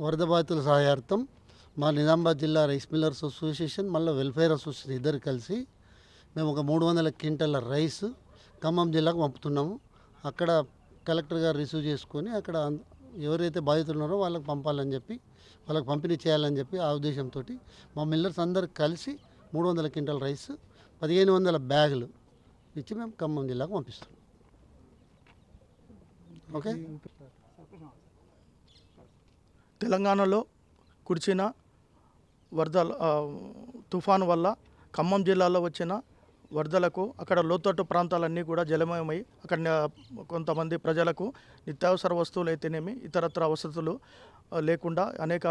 వరద బాధితుల సహాయార్థం మా నిజామాబాద్ జిల్లా రైస్ మిల్లర్స్ అసోసియేషన్ మళ్ళీ వెల్ఫేర్ అసోసియేషన్ ఇద్దరు కలిసి మేము ఒక 300 క్వింటాల రైస్ ఖమ్మం జిల్లాకు పంపుతున్నాము. అక్కడ కలెక్టర్ గారు రిసీవ్ చేసుకొని అక్కడ ఎవరైతే బాధితులు ఉన్నారో వాళ్ళకి పంపాలని చెప్పి వాళ్ళకి పంపిణీ చేయాలని చెప్పి ఆ ఉద్దేశంతో మా మిల్లర్స్ అందరు కలిసి 300 క్వింటాల రైస్ 1500 బ్యాగులు ఇచ్చి మేము ఖమ్మం జిల్లాకు పంపిస్తున్నాం. ఓకే. తెలంగాణలో కురిసిన వరదల తుఫాను వల్ల ఖమ్మం జిల్లాలో వచ్చిన వరదలకు అక్కడ లోతట్టు ప్రాంతాలన్నీ కూడా జలమయమై అక్కడ కొంతమంది ప్రజలకు నిత్యావసర వస్తువులు అయితేనేమి ఇతరత్ర వసతులు లేకుండా అనేక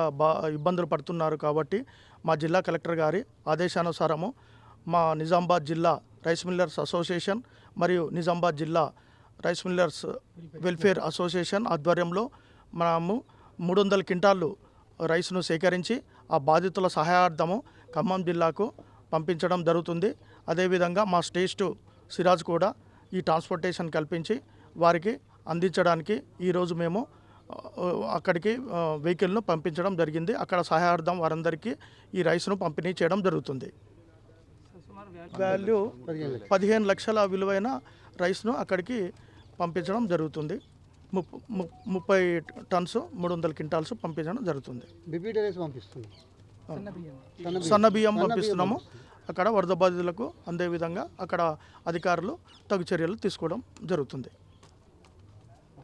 ఇబ్బందులు పడుతున్నారు. కాబట్టి మా జిల్లా కలెక్టర్ గారి ఆదేశానుసారము మా నిజామాబాద్ జిల్లా రైస్ మిల్లర్స్ అసోసియేషన్ మరియు నిజామాబాద్ జిల్లా రైస్ మిల్లర్స్ వెల్ఫేర్ అసోసియేషన్ ఆధ్వర్యంలో మనము 300 క్వింటాళ్ళు రైస్ను సేకరించి ఆ బాధితుల సహాయార్థము ఖమ్మం జిల్లాకు పంపించడం జరుగుతుంది. అదేవిధంగా మా స్టేట్ సిరాజ్ కూడా ఈ ట్రాన్స్పోర్టేషన్ కల్పించి వారికి అందించడానికి ఈరోజు మేము అక్కడికి వెహికల్ను పంపించడం జరిగింది. అక్కడ సహాయార్థం వారందరికీ ఈ రైస్ను పంపిణీ చేయడం జరుగుతుంది. వాల్యూ 15 లక్షల విలువైన రైస్ను అక్కడికి పంపించడం జరుగుతుంది. 30 టన్స్ 300 క్వింటాల్స్ పంపించడం జరుగుతుంది. సన్న బియ్యం పంపిస్తున్నాము. అక్కడ వరద బాధితులకు అందే విధంగా అక్కడ అధికారులు తగు చర్యలు తీసుకోవడం జరుగుతుంది.